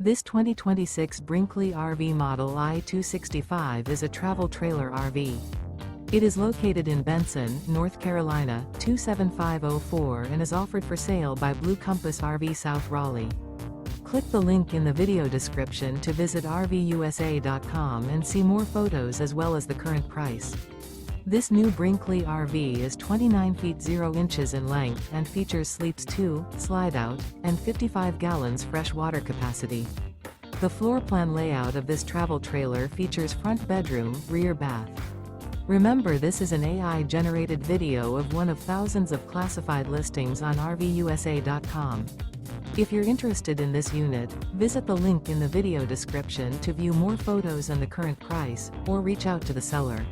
This 2026 Brinkley RV Model I 265 is a travel trailer RV. It is located in Benson, North Carolina, 27504 and is offered for sale by Blue Compass RV South Raleigh. Click the link in the video description to visit RVUSA.com and see more photos as well as the current price. This new Brinkley RV is 29 feet 0 inches in length and features sleeps 2, Slideout, and 55 gallons fresh water capacity. The floor plan layout of this travel trailer features front bedroom, rear bath. Remember, this is an AI-generated video of one of thousands of classified listings on RVUSA.com. If you're interested in this unit, visit the link in the video description to view more photos and the current price, or reach out to the seller.